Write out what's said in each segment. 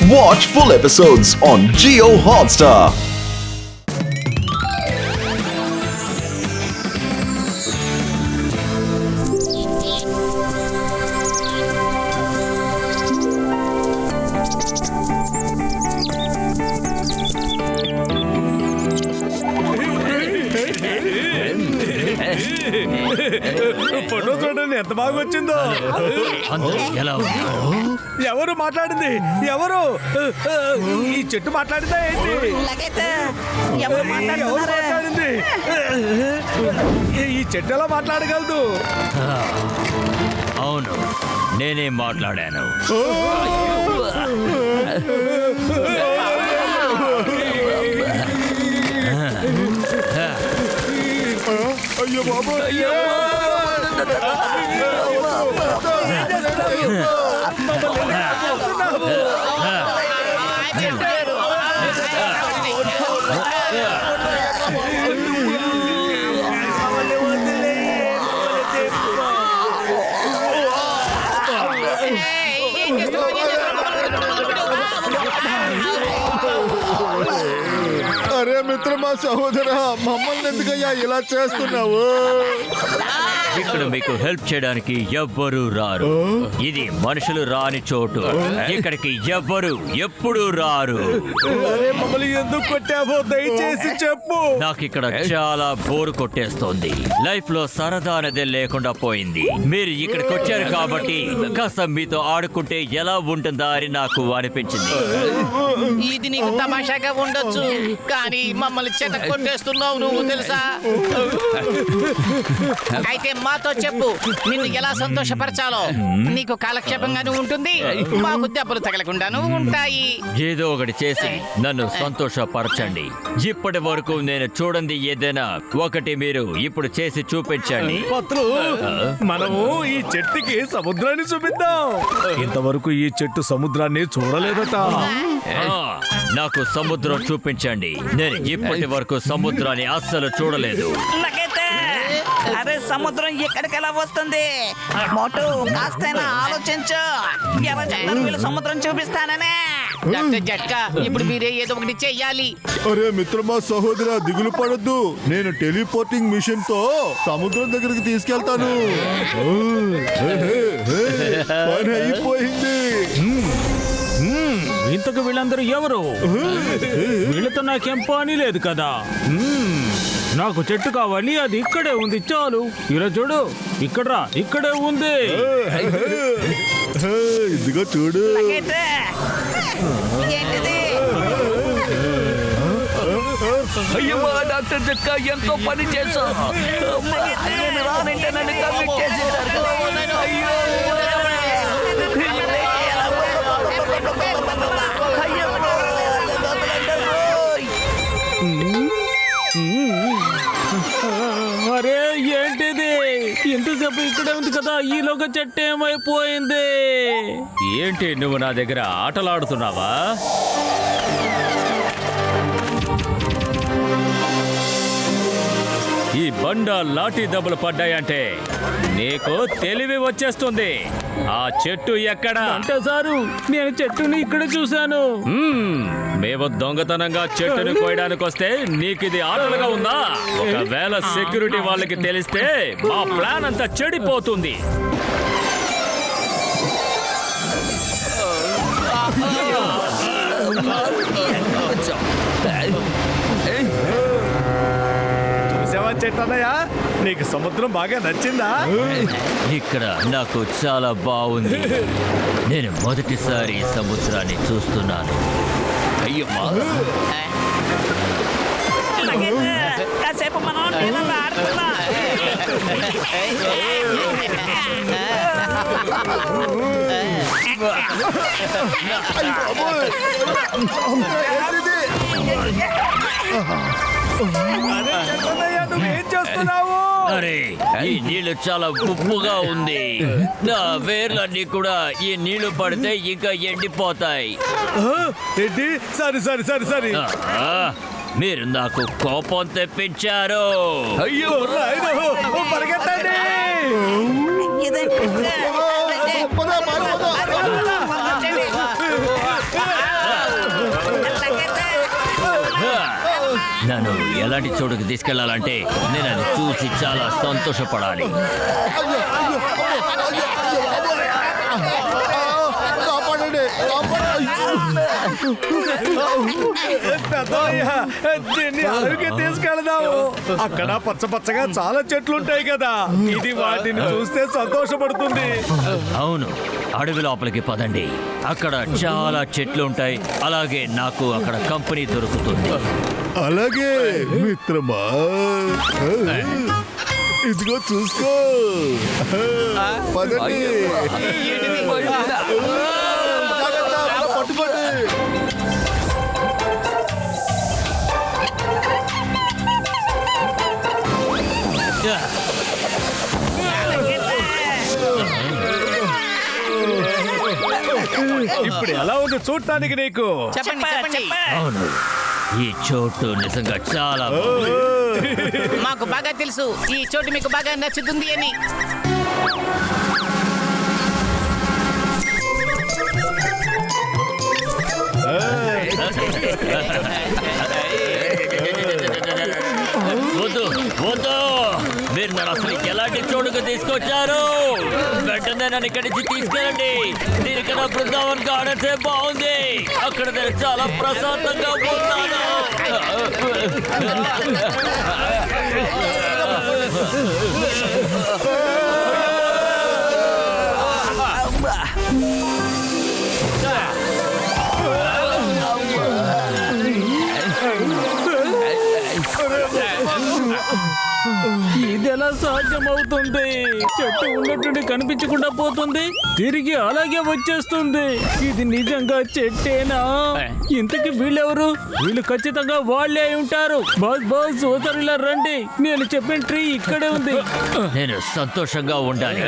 Watch full episodes on Jio Hotstar. Photo చూడండి ఎంత బాగా వచ్చిందో. ఎవరు మాట్లాడింది? ఎవరు? ఈ చెట్టు మాట్లాడిందా ఏంటి? ఎవరు మాట్లాడింది? ఈ చెట్టు ఎలా మాట్లాడగలదు? అవును, నేనే మాట్లాడాను. అయ్యో బాబు, అరే మిత్రమా, సహోదరా, మమ్మల్ని ఎందుకయ్యా ఇలా చేస్తున్నావు? ఇక్కడ మీకు హెల్ప్ చేయడానికి ఎవ్వరూ రారు. ఇది మనుషులు రాని చోటు. ఇక్కడికి ఎవ్వరు ఎప్పుడు రారు. అరే మమ్మల్ని ఎందుకు కొట్టావో దయచేసి చెప్పు. నాకు ఇక్కడ చాలా బోరు కొట్టేస్తోంది. లైఫ్ లో సరదా అనేది లేకుండా పోయింది. మీరు ఇక్కడికి వచ్చారు కాబట్టి కాస్త మీతో ఆడుకుంటే ఎలా ఉంటుందా అని నాకు అనిపించింది. ఇది నీకు తమాషాగా ఉండొచ్చు, కానీ మమ్మల్ని చేత కొట్టేస్తున్నావు నువ్వు, తెలుసా? అయితే మాతో చెప్పు, నిన్ను ఎలా సంతోషపరచాలో. నీకు కాలక్షేపంగాను ఉంటుంది, మాకు దెబ్బలు తగలకుండాను ఉంటాయి. ఏదో ఒకటి చేసి నన్ను సంతోషపరచండి. ఇప్పటి వరకు నేను చూడండి ఏదైనా ఒకటి మీరు ఇప్పుడు చేసి చూపించండి. పత్రు, మనము ఈ చెట్టుకి సముద్రాన్ని చూపిద్దాం. ఇంతవరకు ఈ చెట్టు సముద్రాన్ని చూడలేదట. నాకు సముద్రం చూపించండి. నేను ఇప్పటి వరకు సముద్రాన్ని అస్సలు చూడలేదు. అరే సముద్రం ఎక్కడికెలా వస్తుంది? మోటు, కాస్తైనా ఆలోచించు. ఎవరు చెప్పారు వీళ్ళు సముద్రం చూపిస్తాననే? జట్కా, ఇప్పుడు మీరే ఏదో ఒకటి చెయ్యాలి. అరే మిత్రమా, సహోదరా, దిగులు పడొద్దు. నేను టెలిపోర్టింగ్ మిషన్ తో సముద్రం దగ్గరికి తీసుకెళ్తాను. పని అయిపోయింది. ఇంతకు వీళ్ళందరూ ఎవరు? వీళ్ళతో నాకేం పని లేదు కదా. నాకు చెట్టు కావాలి, అది ఇక్కడే ఉంది. చాలు, ఇలా చూడు, ఇక్కడ ఇక్కడే ఉంది. ఇదిగో చూడు. ఏంటిది? అయ్యో డాక్టర్ జక్క, ఎంతో పని చేశా. నేను రానంటే నన్ను కమిట్ చేసేసారు. అయ్యో, అరే ఏంటిది? ఇంతసేపు ఇక్కడే ఉంది కదా, ఈలోగా చెట్టు ఏమైపోయింది? ఏంటి నువ్వు నా దగ్గర ఆటలాడుతున్నావా? ఈ బండ లాఠీ దెబ్బలు పడ్డాయంటే నీకు తెలివి వచ్చేస్తుంది. ఆ చెట్టు ఎక్కడా? అంటే సారు, నేను చెట్టుని ఇక్కడ చూశాను. మేము దొంగతనంగా చెట్టును కోయడానికి వస్తే నీకు ఇది ఆటలుగా ఉందా? ఒకవేళ సెక్యూరిటీ వాళ్ళకి తెలిస్తే మా ప్లాన్ అంతా చెడిపోతుంది. చూసావా చెట్టన్నయ్య, నీకు సముద్రం బాగా నచ్చిందా? ఇక్కడ నాకు చాలా బాగుంది. నేను మొదటిసారి సముద్రాన్ని చూస్తున్నాను. అయ్యమ్మా, కాసేపు మనం నీళ్ళలో ఆడుకుందాం. నువ్వేం చేస్తున్నావు? అరే ఈ నీళ్లు చాలా ఉప్పుగా ఉంది. నా వేర్లన్నీ కూడా ఈ నీళ్లు పడితే ఇంకా ఎండిపోతాయి. ఏంటి? సరే సరే సరే సరే. మీరు నాకు కోపం తెప్పించారు. అయ్యో పరిగెత్తండి. నన్ను ఎలాంటి చోటుకి తీసుకెళ్లాలంటే నేను అది చూసి చాలా సంతోషపడాలి. కాపాడండి, దీన్ని అడవికి తీసుకెళ్దాము. అక్కడ పచ్చ పచ్చగా చాలా చెట్లు ఉంటాయి కదా, ఇది వాటిని చూస్తే సంతోషపడుతుంది. అవును, అడవి లోపలికి పదండి. అక్కడ చాలా చెట్లు ఉంటాయి. అలాగే నాకు అక్కడ కంపెనీ దొరుకుతుంది. అలాగే మిత్రమా, ఇదిగో చూసుకో. పదండి. జాగ్రత్త, పట్టుకోండి. ఇప్పుడు ఎలా ఉంది చూడటానికి నీకు? చెప్పండి చెప్పండి. అవును, ఈ చోటు నిజంగా చాలా బాగుంది. మాకు బాగా తెలుసు ఈ చోటు మీకు బాగా నచ్చుతుంది అని. వద్దు వద్దు, మీరు నన్ను అసలు ఎలాంటి చోటుకు తీసుకొచ్చారు? వెంటనే నన్ను ఇక్కడి నుంచి తీసుకెళ్ళండి. దీనికన్నా బృందావన్ గార్డెన్స్ బాగుంది. అక్కడ నేను చాలా ప్రశాంతంగా ఉన్నాను. ఇది ఎలా సాధ్యమవుతుంది? చెట్టు ఉన్నట్టుండి కనిపించకుండా పోతుంది, తిరిగి అలాగే వచ్చేస్తుంది. ఇది నిజంగా చెట్టేనా? ఇంతకీ వీళ్ళెవరు? వీళ్ళు ఖచ్చితంగా వాళ్ళే అయి ఉంటారు. బాస్ బాస్, ఓసారి ఇలా రండి. నేను చెప్పిన ట్రీ ఇక్కడే ఉంది. నేను సంతోషంగా ఉండాలి,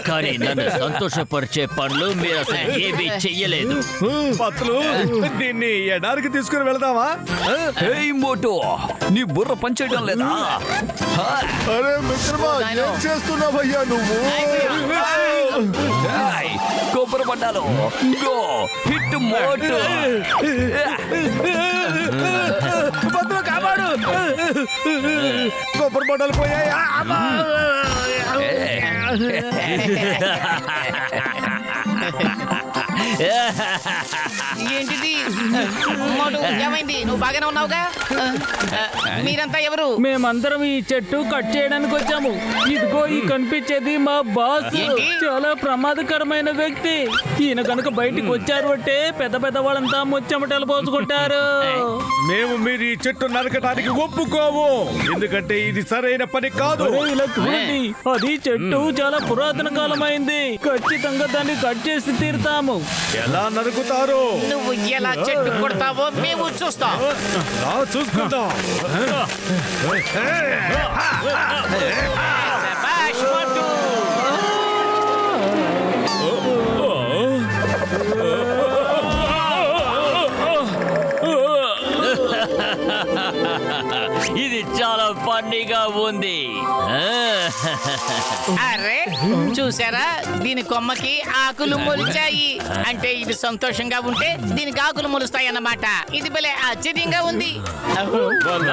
కానీ నన్ను సంతోషపరిచే పనులు మీరు అసలు ఏమీ చెయ్యలేదు. పత్తులు, దీన్ని ఎడారికి తీసుకుని వెళదామా? మోటో, నీ బుర్ర పనిచేయడం లేదా? అరే మిత్రమా, ఏం చేస్తున్నావయ్యా నువ్వు? కొబ్బరి బండాలు గో హిట్ మోటో. పత్తులు కాపాడు. కొబ్బరి బొట్టలు పోయాయి. ఏంటిది? మోటు, ఏమైంది? నువ్వు బాగానే ఉన్నావుగా? మీరంతా ఎవరు? మేమందరం ఈ చెట్టు కట్ చేయడానికి వచ్చాము. ఇదిగో ఈ కనిపించేది మా బాస్. ఏంటి? చాలా ప్రమాదకరమైన వ్యక్తి. ఈయన కనుక బయటికి వచ్చారు అంటే పెద్ద పెద్ద వాళ్ళంతా ముచ్చెమటలు పోసుకుంటారు. మేము మీరు ఈ చెట్టు నరకడానికి ఒప్పుకోము, ఎందుకంటే ఇది సరైన పని కాదు. అరే, ఇలా చూడండి, అది చెట్టు చాలా పురాతన కాలమైంది. ఖచ్చితంగా దాన్ని కట్ చేసి తీరుతాము. ఎలా నరుకుతారు? నువ్వు ఎలా చెట్టు కొడతావో మేము చూస్తాం. చూసుకుందాం. శభాష్ మోటు. ఇది చాలా ఫన్నీగా ఉంది. అరే చూసారా, దీని కొమ్మకి ఆకులు మొలిచాయి. అంటే ఇది సంతోషంగా ఉంటే దీనికి ఆకులు మొలుస్తాయి అన్నమాట. ఇది భలే ఆశ్చర్యంగా ఉంది.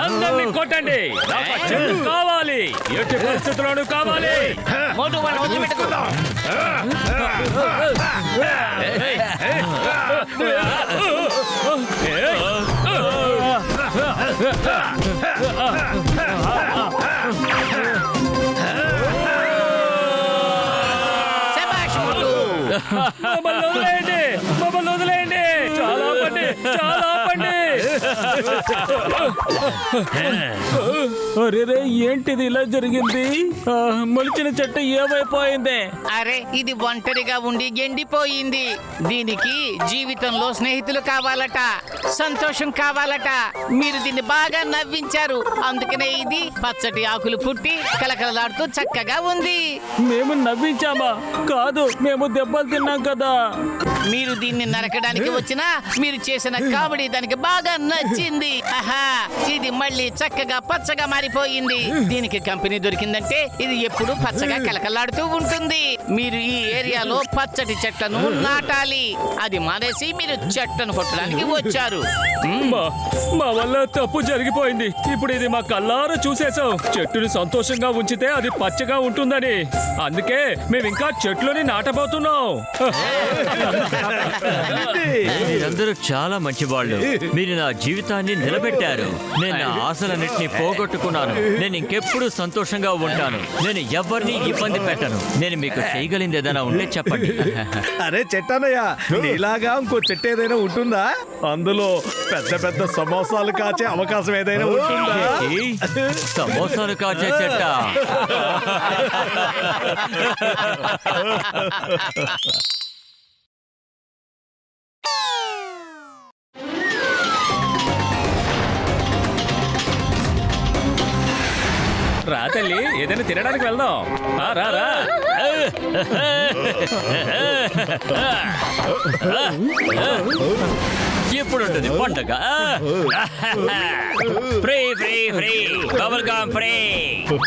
అందరినీ కొట్టండి, నాకు ఆ చెట్టు కావాలి. ఎట్టి పరిస్థితుల్లోనూ కావాలి. మోటు, వాడిని వదిలిపెట్టుకో. శభాష్ మోటు. మమ్మల్ని వదిలేయండి, మమ్మల్ని వదిలేయండి. చాలా ఆపండి, చాలా ఆపండి. అరే, ఏంటిది ఇలా జరిగింది? మొలిచిన చెట్టు ఏమైపోయింది? అరే, ఇది ఒంటరిగా ఉండి ఎండిపోయింది. దీనికి జీవితంలో స్నేహితులు కావాలట, సంతోషం కావాలట. మీరు దీన్ని బాగా నవ్వించారు, అందుకనే ఇది పచ్చటి ఆకులు పుట్టి కలకలలాడుతూ చక్కగా ఉంది. మేము నవ్వించామా? కాదు, మేము దెబ్బలు తిన్నాం కదా. మీరు దీన్ని నరకడానికి వచ్చినా మీరు చేసిన కామెడీ దానికి బాగా నచ్చింది. ఆహా, ఇది మళ్ళీ చక్కగా పచ్చగా మారిపోయింది. దీనికి కంపెనీ దొరికిందంటే ఇది ఎప్పుడు పచ్చగా కలకలాడుతూ ఉంటుంది. మీరు ఈ ఏరియాలో పచ్చటి చెట్లను నాటాలి. అది మానేసి మీరు చెట్లను కొట్టడానికి వచ్చారు. మా వల్ల తప్పు జరిగిపోయింది. ఇప్పుడు ఇది మా కళ్ళారా చూసేసాం. చెట్టుని సంతోషంగా ఉంచితే అది పచ్చగా ఉంటుందని. అందుకే మేము ఇంకా చెట్లని నాటబోతున్నాం. మీరందరూ చాలా మంచి వాళ్ళు. మీరు నా జీవితాన్ని నిలబెట్టారు. నేను నా ఆశలన్నింటినీ పోగొట్టుకున్నాను. నేను ఇంకెప్పుడు సంతోషంగా ఉంటాను. నేను ఎవరిని ఇబ్బంది పెట్టను. నేను మీకు చేయగలిగింది ఏదైనా ఉంటే చెప్పండి. అరే చెట్టన్నయ్య, నీలాగా ఇంకో చెట్టు ఏదైనా ఉంటుందా? అందులో పెద్ద పెద్ద సమోసాలు కాచే అవకాశం ఏదైనా ఉంటుందా? ఏంటి? సమోసాలు కాచే చెట్ట? రా తల్లి, ఏదైనా తినడానికి వెళ్దాం. రా రా. ఇప్పుడు ఉంటుంది పండగ. Free free free bubble gum, free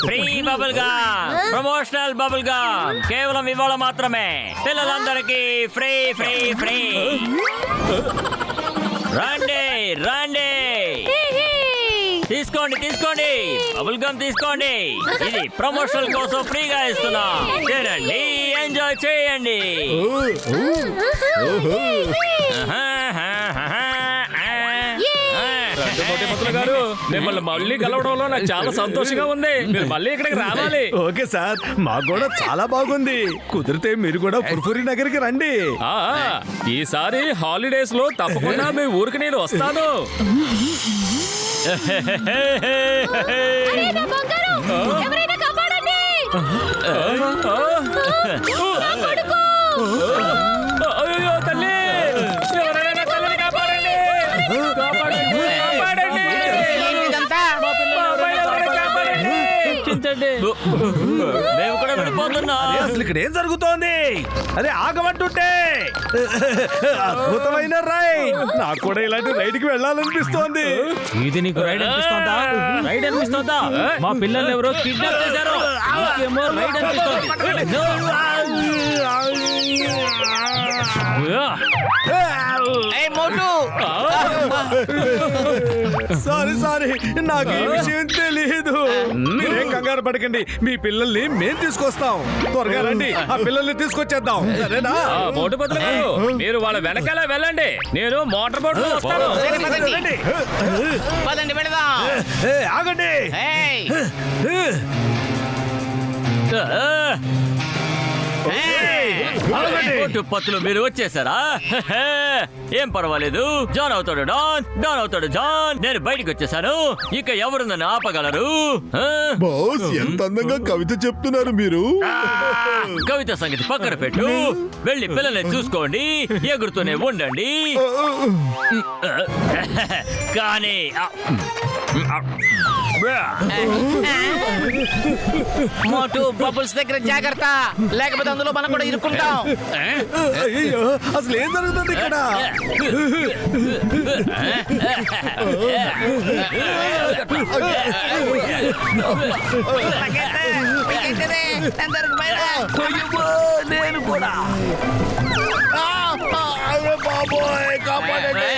free bubble gum, promotional bubble gum కేవలం ఇవాళ మాత్రమే. పిల్లలందరికీ ఫ్రీ ఫ్రీ ఫ్రీ. రండి రండి, తీసుకోండి తీసుకోండి, బబుల్ గమ్ తీసుకోండి. ఇది ప్రమోషన్ కోసం ఫ్రీగా ఇస్తున్నా. తినండి, ఎంజాయ్ చేయండి. గారు, మిమ్మల్ని మళ్ళీ కలవడంలో నాకు చాలా సంతోషంగా ఉంది. మీరు మళ్ళీ ఇక్కడికి రావాలి. ఓకే సార్, మాకు కూడా చాలా బాగుంది. కుదిరితే మీరు కూడా ఫుర్ఫురి నగర్కి రండి. ఈసారి హాలిడేస్ లో తప్పకుండా మీ ఊరికి నేను వస్తాను. అయ్యో తల్లి, ఎవరైనా తల్లిని కాపాడండి, కాపాడండి, కాపాడండి. మేము కూడా వెళ్ళిపోతున్నా. అసలు ఇక్కడ ఏం జరుగుతోంది? అరే ఆగమంటుంటే. అద్భుతమైన రైడ్. నాకు కూడా ఇలాంటి రైడ్ కి వెళ్ళాలనిపిస్తోంది. ఇది నీకు రైడ్ అనిపిస్తోందా? రైడ్ అనిపిస్తోందా? మా పిల్లల్ని ఎవరో కిడ్నాప్ చేశారు. నీకేమో రైడ్ అనిపిస్తోంది. సారీ సారీ, నాకు ఈ విషయం తెలియదు. మీరేం కంగారు పడకండి, మీ పిల్లల్ని మేం తీసుకొస్తాం. త్వరగా రండి, ఆ పిల్లల్ని తీసుకొచ్చేద్దాం, సరేనా? మోటు పత్ర గారు, మీరు వాళ్ళ వెనకాల వెళ్ళండి. నేను మోటార్ బోట్ వస్తాను. పదండి పెడదాం. ఆగండి. పత్తులు మీరు వచ్చేసారా? ఏం పర్వాలేదు. జాన్ అవుతాడు డాన్, డాన్ అవుతాడు జాన్. నేను బయటికి వచ్చేసాను. ఇక ఎవరు నన్ను ఆపగలరు? బాస్, ఎంత అందంగా కవిత చెప్తున్నారు మీరు. కవిత సంగతి పక్కన పెట్టు. వెళ్ళి పిల్లల్ని చూసుకోండి, ఎగురుతూనే ఉండండి. కానీ మోటు, బబుల్స్ దగ్గర జాగ్రత్త, లేకపోతే అందులో మనం కూడా ఇరుక్కుంటాం. అయ్యో, అసలు ఏం జరుగుతుంది ఇక్కడ? నేను కూడా బాబోయ్, కాపాడండి.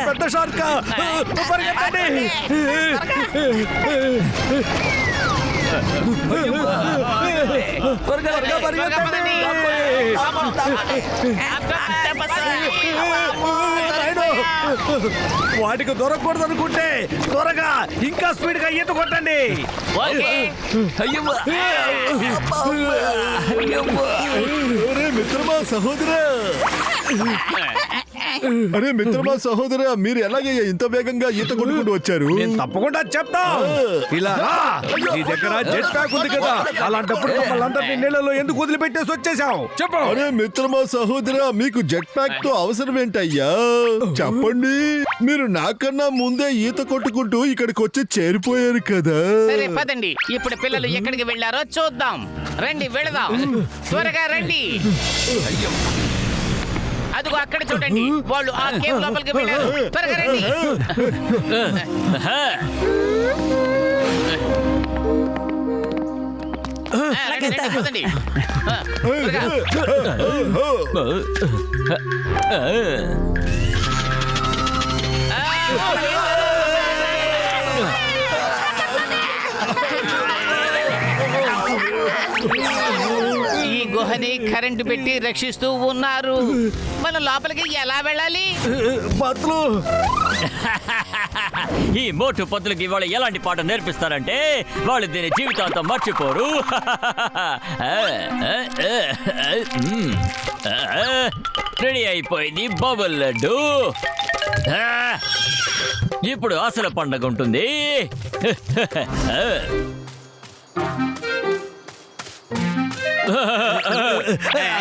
పెద్ద షార్క్, పరిగెత్తండి. త్వరగా పరిగెత్తండి. వాటికి దొరకకూడదు అనుకుంటే త్వరగా ఇంకా స్పీడ్ గా ఈత కొట్టండి. మిత్రమా, సహోదరా, అరే మిత్రమా సహోదరా, మీరు ఎలాగయ్యా ఇంత వేగంగా ఈత కొట్టుకుంటూ వచ్చారు? నేను తప్పకుండా చెప్తాం. ఇలా రా. నీ దగ్గర జెట్ ప్యాక్ ఉంది కదా, అలాంటప్పుడు మమ్మల్ని అందరినీ నీళ్ళలో ఎందుకు వదిలిపెట్టేసి వచ్చేసావు? చెప్పు. అరే మిత్రమా సహోదరా, మీకు జెట్ ప్యాక్ తో అవసరం ఏంటయ్యా? చెప్పండి. మీరు నాకన్నా ముందే ఈత కొట్టుకుంటూ ఇక్కడికి వచ్చి చేరిపోయారు కదా. సరే పదండి, ఇప్పుడు పిల్లలు ఎక్కడికి వెళ్ళారో చూద్దాం. రండి వెళదాం, త్వరగా రండి. అదిగో అక్కడ చూడండి, వాళ్ళు ఆ కేవ్ లోపలికి వెళ్ళారు. త్వరగా రండి. రండి, రండి, పదండి. త్వరగా. ఈ గుహని కరెంటు పెట్టి రక్షిస్తూ ఉన్నారు. మనం లోపలికి ఎలా వెళ్ళాలి? పత్లు. ఈ మోటు పత్తులకి వాళ్ళు ఎలాంటి పాట నేర్పిస్తారంటే వాళ్ళు దీని జీవితాంతం మర్చిపోరు. రెడీ అయిపోయింది బబుల్ లడ్డు. ఇప్పుడు అసలు పండగ ఉంటుంది.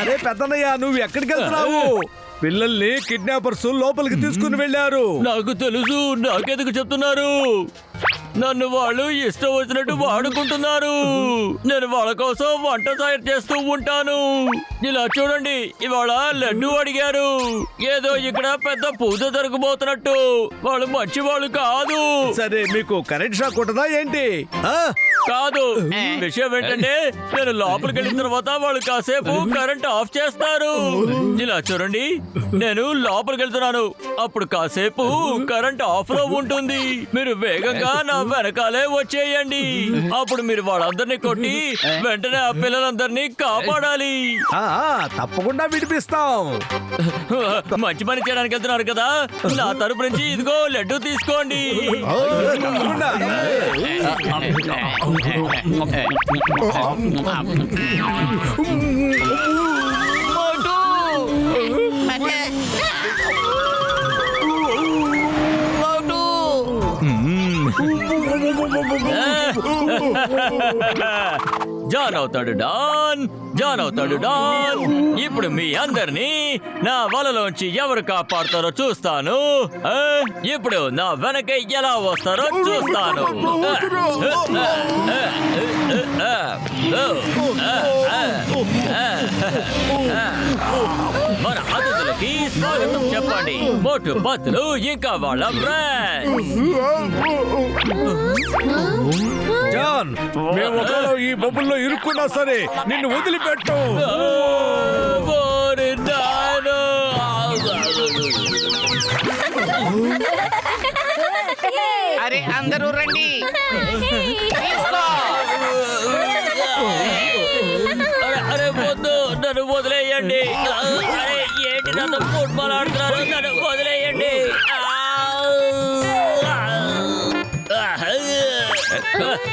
అరే పెద్దనయ్య, నువ్వు ఎక్కడికి వెళ్తున్నావు? పిల్లల్ని కిడ్నాపర్స్ లోపలికి తీసుకుని వెళ్ళారు. నాకు తెలుసు, నాకెందుకు చెప్తున్నారు? నన్ను వాళ్ళు ఇష్టం వచ్చినట్టు వాడుకుంటున్నారు. నేను వాళ్ళ కోసం వంట తయారు చేస్తూ ఉంటాను. ఇలా చూడండి, ఇవాళ లడ్డు అడిగారు. ఏదో ఇక్కడ పెద్ద పూజ జరగబోతున్నట్టు. వాళ్ళు మంచి వాళ్ళు కాదు. సరే, మీకు కరెంట్ షాక్ ఉంటుందా ఏంటి? కాదు, విషయం ఏంటంటే నేను లోపలికి వెళ్ళిన తర్వాత వాళ్ళు కాసేపు కరెంట్ ఆఫ్ చేస్తారు. ఇలా చూడండి, నేను లోపలికి వెళ్తున్నాను, అప్పుడు కాసేపు కరెంట్ ఆఫ్ లో ఉంటుంది. మీరు వేగంగా నా వెనకాలే వచ్చేయండి. అప్పుడు మీరు వాళ్ళందరినీ కొట్టి వెంటనే ఆ పిల్లలందరినీ కాపాడాలి. తప్పకుండా విడిపిస్తాం. మంచి పని చేయడానికి వెళ్తున్నారు కదా, నా తరపు నుంచి ఇదిగో లడ్డు తీసుకోండి. తప్పకుండా. జాన్ అవుతాడు డాన్, జాన్ అవుతాడు డాన్. ఇప్పుడు మీ అందరినీ నా వలలోంచి ఎవరు కాపాడుతారో చూస్తాను. ఇప్పుడు నా వెనక ఎలా వస్తారో చూస్తాను. మన అతిథులకి స్వాగతం చెప్పండి. మోటు పత్తులు ఇంకా వాళ్ళ ఫ్రెండ్స్. జాన్, మేము ఒకవేళ ఈ బొబ్బుల్లో ఇరుక్కున్నా సరే నిన్ను వదిలిపెట్టు. ఓరి నాయనా. అరే అందరూ రండి, తీసుకో. అరే వద్దు, నన్ను వదిలేయండి. అరే ఏంటి నన్ను ఫుట్బాల్ ఆడుతున్నారు, నన్ను వదిలేయండి.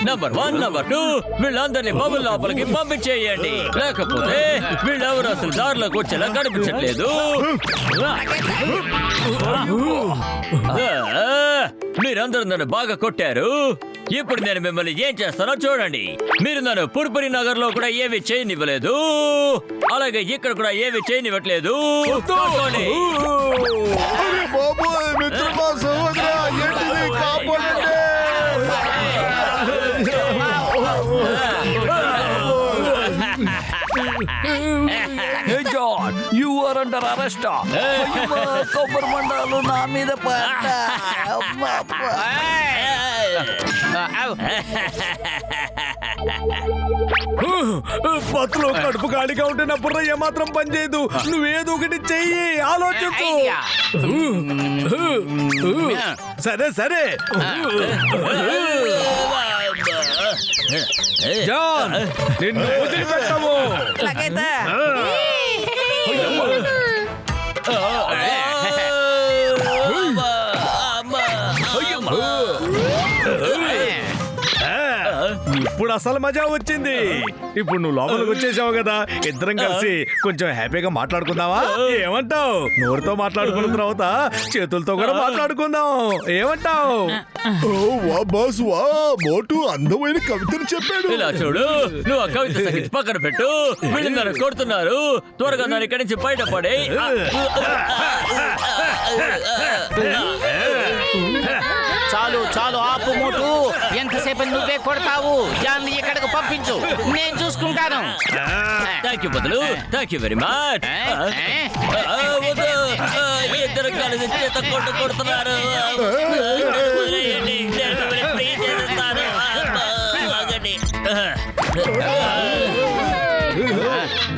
నంబర్ 1, నంబర్ 2, వీళ్ళందరినీ బబుల్ లోపలికి పంపించేయండి. లేకపోతే వీళ్ళెవరు అసలు దారిలోకి వచ్చేలా కనిపించట్లేదు. మీరందరూ నన్ను బాగా కొట్టారు. ఇప్పుడు నేను మిమ్మల్ని ఏం చేస్తానో చూడండి. మీరు నన్ను పుర్పురి నగర్ లో కూడా ఏవి చేయనివ్వలేదు, అలాగే ఇక్కడ కూడా ఏవి చేయనివ్వట్లేదు. చూసుకోండి. అరే బాబోయ్, మిత్రమా సహోదరా, ఏంటిది? కాపాడండి. Hey John, you are under arrest. కొబ్బరి మండలు నా మీద పడ్డా. పత్తులు కడుపు ఖాళీగా ఉంటే నా బుర్ర ఏమాత్రం పనిచేయదు. నువ్వేదో ఒకటి చెయ్యి, ఆలోచించు. సరే సరే. జాన్, నిన్ను వదిలిపెట్టము. ఇప్పుడు అసలు మజా వచ్చింది. ఇప్పుడు నువ్వు లోపలికి వచ్చేసావు కదా, ఇద్దరం కలిసి కొంచెం హ్యాపీగా మాట్లాడుకుందామా? ఏమంటావు? నోరుతో మాట్లాడుకున్న తర్వాత చేతులతో కూడా మాట్లాడుకుందాం. ఏమంటావు? ఓ వా బాస్ వా, మోటు అందమైన కవితను చెప్పాడు. ఇలా చూడు, నువ్వు ఆ కవిత సంగతి పక్కన పెట్టు. వీళ్ళు నన్ను కొడుతున్నారు, త్వరగా నన్ను ఇక్కడి నుంచి బయటపడే. చాలు చాలు ఆపు మోటు. ఎంతసేపు నువ్వే కొడతావు? జాన్ని ఇక్కడికి పంపించు, నేను చూసుకుంటాను. థ్యాంక్ యూ బదులు, థ్యాంక్ యూ వెరీ మచ్. ఇద్దరు కలిసి చేత కొడుతున్నారు. వదిలేయండి, నేను మిమ్మల్ని ఫ్రీ చేసేస్తాను. ఆగండి.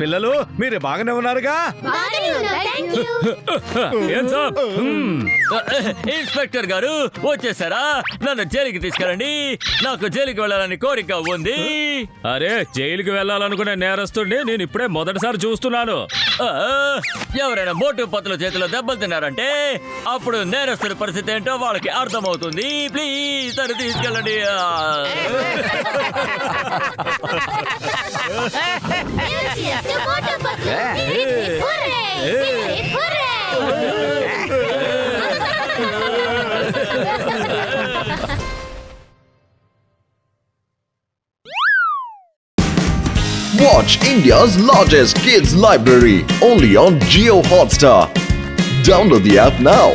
పిల్లలు మీరు బాగానే ఉన్నారుగా? ఏం సార్? ఇన్స్పెక్టర్ గారు వచ్చేసారా? నన్ను జైలుకి తీసుకెళ్ళండి, నాకు జైలుకి వెళ్ళాలని కోరిక ఉంది. అరే, జైలుకి వెళ్ళాలనుకునే నేరస్తుడిని నేను ఇప్పుడే మొదటిసారి చూస్తున్నాను. ఆ, ఎవరైనా మోటు పత్తుల చేతిలో దెబ్బలు తిన్నారంటే అప్పుడు నేరస్తుడి పరిస్థితి ఏంటో వాళ్ళకి అర్థమవుతుంది. ప్లీజ్ తను తీసుకెళ్ళండి. Watch India's largest kids library only on Jio Hotstar. Download the app now.